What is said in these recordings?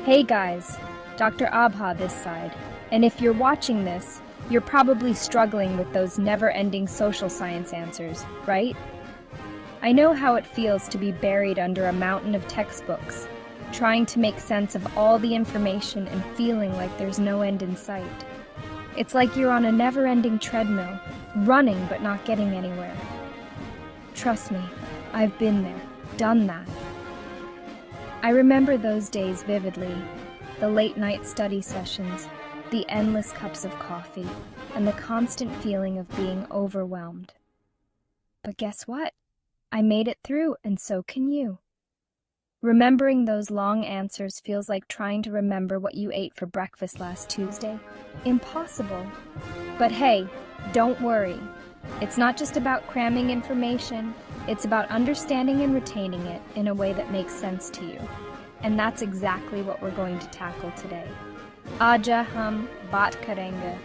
Hey guys, Dr. Abha this side, and if you're watching this, you're probably struggling with those never-ending social science answers, right? I know how it feels to be buried under a mountain of textbooks, trying to make sense of all the information and feeling like there's no end in sight. It's like you're on a never-ending treadmill, running but not getting anywhere. Trust me, I've been there, done that. I remember those days vividly, the late-night study sessions, the endless cups of coffee, and the constant feeling of being overwhelmed. But guess what? I made it through, and so can you. Remembering those long answers feels like trying to remember what you ate for breakfast last Tuesday. Impossible. But hey, don't worry. It's not just about cramming information, it's about understanding and retaining it in a way that makes sense to you. And that's exactly what we're going to tackle today. Aaja hum baat karenge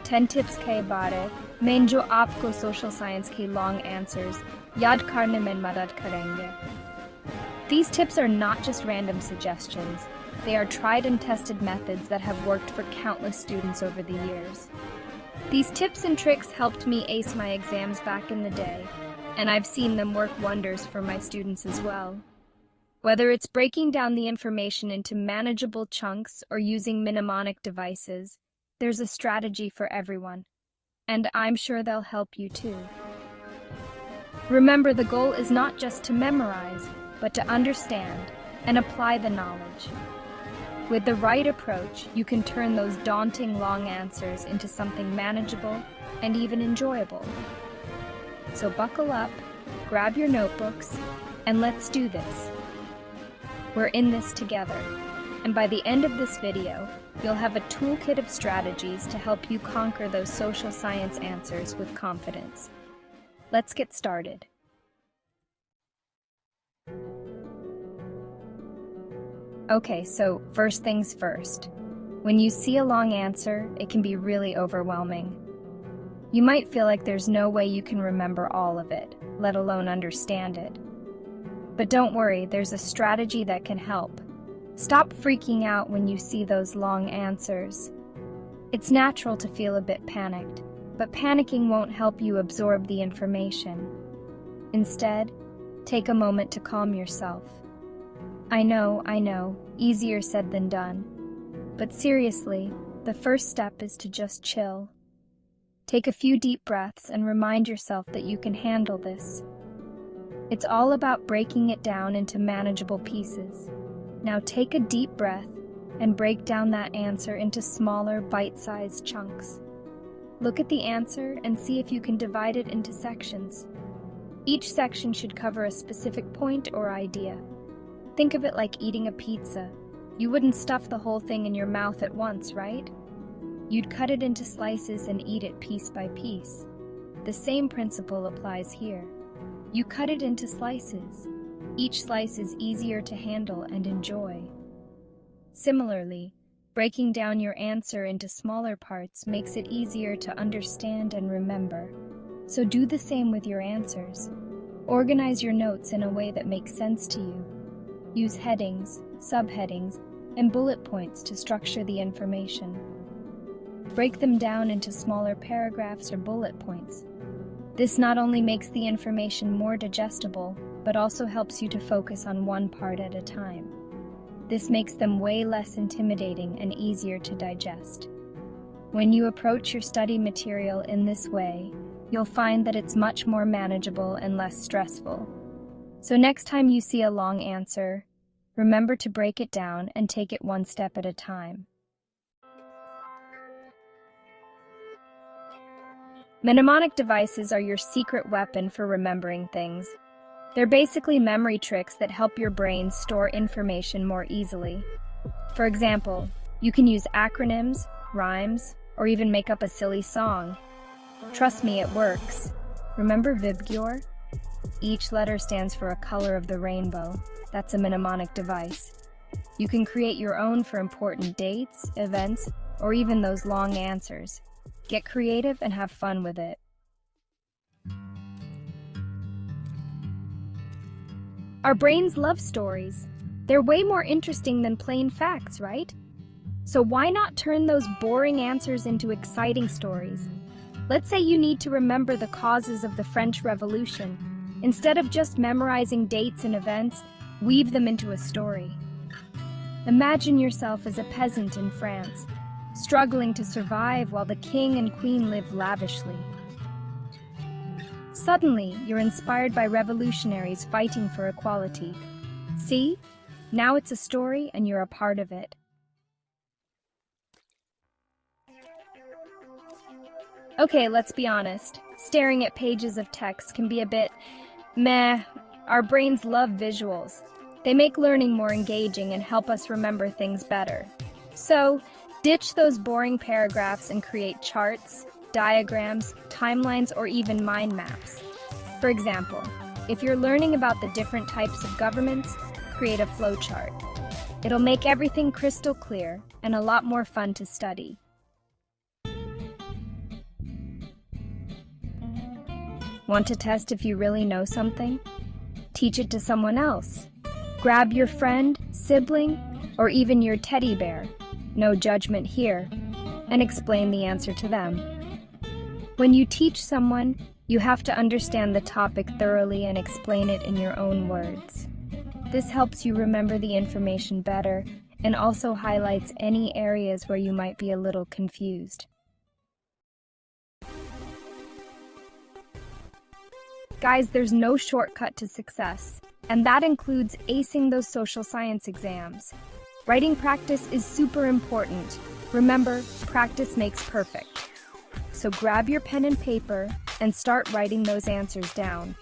10 tips ke bare mein jo aapko social science ke long answers yaad karne mein madad karenge. These tips are not just random suggestions. They are tried and tested methods that have worked for countless students over the years. These tips and tricks helped me ace my exams back in the day, and I've seen them work wonders for my students as well. Whether it's breaking down the information into manageable chunks or using mnemonic devices, there's a strategy for everyone, and I'm sure they'll help you too. Remember, the goal is not just to memorize, but to understand and apply the knowledge. With the right approach, you can turn those daunting long answers into something manageable and even enjoyable. So buckle up, grab your notebooks, and let's do this. We're in this together, and by the end of this video, you'll have a toolkit of strategies to help you conquer those social science answers with confidence. Let's get started. Okay, so first things first. When you see a long answer, it can be really overwhelming. You might feel like there's no way you can remember all of it, let alone understand it. But don't worry, there's a strategy that can help. Stop freaking out when you see those long answers. It's natural to feel a bit panicked, but panicking won't help you absorb the information. Instead, take a moment to calm yourself. I know, easier said than done. But seriously, the first step is to just chill. Take a few deep breaths and remind yourself that you can handle this. It's all about breaking it down into manageable pieces. Now take a deep breath and break down that answer into smaller, bite-sized chunks. Look at the answer and see if you can divide it into sections. Each section should cover a specific point or idea. Think of it like eating a pizza. You wouldn't stuff the whole thing in your mouth at once, right? You'd cut it into slices and eat it piece by piece. The same principle applies here. You cut it into slices. Each slice is easier to handle and enjoy. Similarly, breaking down your answer into smaller parts makes it easier to understand and remember. So do the same with your answers. Organize your notes in a way that makes sense to you. Use headings, subheadings, and bullet points to structure the information. Break them down into smaller paragraphs or bullet points. This not only makes the information more digestible, but also helps you to focus on one part at a time. This makes them way less intimidating and easier to digest. When you approach your study material in this way, you'll find that it's much more manageable and less stressful. So next time you see a long answer, remember to break it down and take it one step at a time. Mnemonic devices are your secret weapon for remembering things. They're basically memory tricks that help your brain store information more easily. For example, you can use acronyms, rhymes, or even make up a silly song. Trust me, it works. Remember Vibgyor? Each letter stands for a color of the rainbow. That's a mnemonic device. You can create your own for important dates, events, or even those long answers. Get creative and have fun with it. Our brains love stories. They're way more interesting than plain facts, right? So why not turn those boring answers into exciting stories? Let's say you need to remember the causes of the French Revolution. Instead of just memorizing dates and events, weave them into a story. Imagine yourself as a peasant in France, struggling to survive while the king and queen live lavishly. Suddenly, you're inspired by revolutionaries fighting for equality. See? Now it's a story and you're a part of it. Okay, let's be honest. Staring at pages of text can be a bit meh. Our brains love visuals. They make learning more engaging and help us remember things better. So, ditch those boring paragraphs and create charts, diagrams, timelines, or even mind maps. For example, if you're learning about the different types of governments, create a flowchart. It'll make everything crystal clear and a lot more fun to study. Want to test if you really know something? Teach it to someone else. Grab your friend, sibling, or even your teddy bear, no judgment here, and explain the answer to them. When you teach someone, you have to understand the topic thoroughly and explain it in your own words. This helps you remember the information better and also highlights any areas where you might be a little confused. Guys, there's no shortcut to success, and that includes acing those social science exams. Writing practice is super important. Remember, practice makes perfect. So grab your pen and paper and start writing those answers down.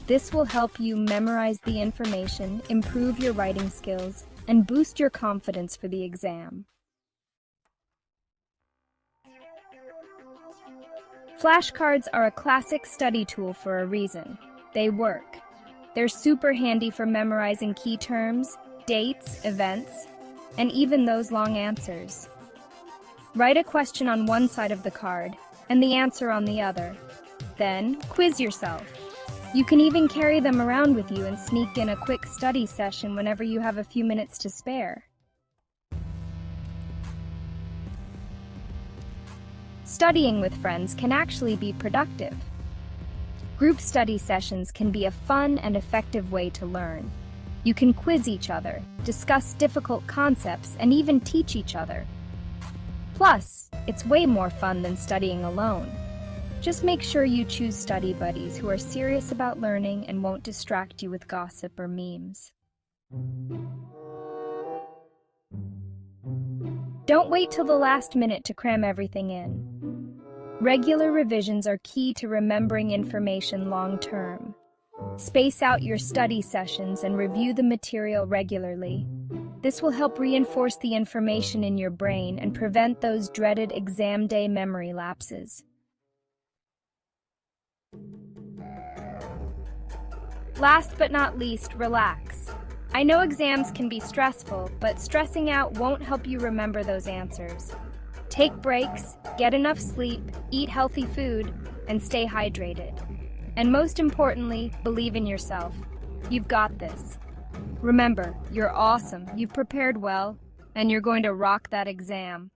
This will help you memorize the information, improve your writing skills, and boost your confidence for the exam. Flashcards are a classic study tool for a reason. They work. They're super handy for memorizing key terms, dates, events, and even those long answers. Write a question on one side of the card and the answer on the other. Then, quiz yourself. You can even carry them around with you and sneak in a quick study session whenever you have a few minutes to spare. Studying with friends can actually be productive. Group study sessions can be a fun and effective way to learn. You can quiz each other, discuss difficult concepts, and even teach each other. Plus, it's way more fun than studying alone. Just make sure you choose study buddies who are serious about learning and won't distract you with gossip or memes. Don't wait till the last minute to cram everything in. Regular revisions are key to remembering information long term. Space out your study sessions and review the material regularly. This will help reinforce the information in your brain and prevent those dreaded exam day memory lapses. Last but not least, relax. I know exams can be stressful, but stressing out won't help you remember those answers. Take breaks, get enough sleep, eat healthy food, and stay hydrated. And most importantly, believe in yourself. You've got this. Remember, you're awesome, you've prepared well, and you're going to rock that exam.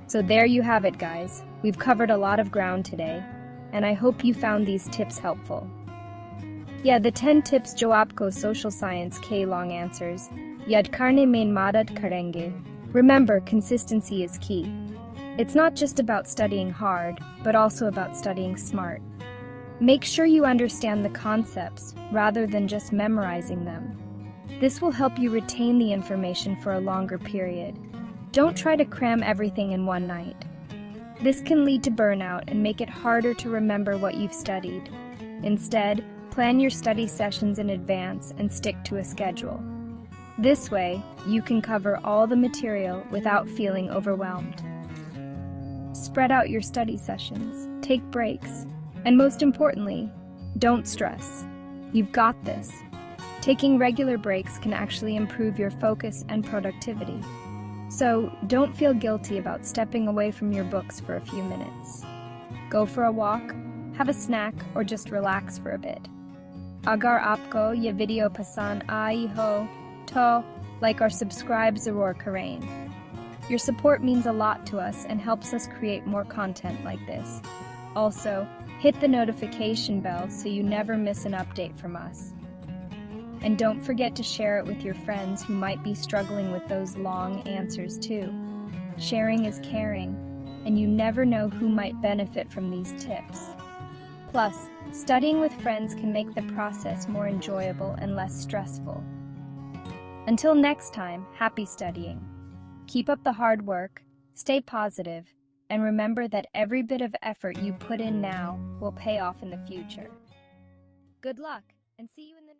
So there you have it, guys. We've covered a lot of ground today, and I hope you found these tips helpful. Yeah, the 10 tips jo aapko social science ke long answers yaad karne mein madad karenge. Remember, consistency is key. It's not just about studying hard, but also about studying smart. Make sure you understand the concepts rather than just memorizing them. This will help you retain the information for a longer period. Don't try to cram everything in one night. This can lead to burnout and make it harder to remember what you've studied. Instead, plan your study sessions in advance and stick to a schedule. This way, you can cover all the material without feeling overwhelmed. Spread out your study sessions, take breaks, and most importantly, don't stress. You've got this. Taking regular breaks can actually improve your focus and productivity. So don't feel guilty about stepping away from your books for a few minutes. Go for a walk, have a snack, or just relax for a bit. Agar aapko ye video pasand aayi ho, to like or subscribe zarur karein. Your support means a lot to us and helps us create more content like this. Also, hit the notification bell so you never miss an update from us. And don't forget to share it with your friends who might be struggling with those long answers too. Sharing is caring, and you never know who might benefit from these tips. Plus, studying with friends can make the process more enjoyable and less stressful. Until next time, happy studying. Keep up the hard work, stay positive, and remember that every bit of effort you put in now will pay off in the future. Good luck, and see you in the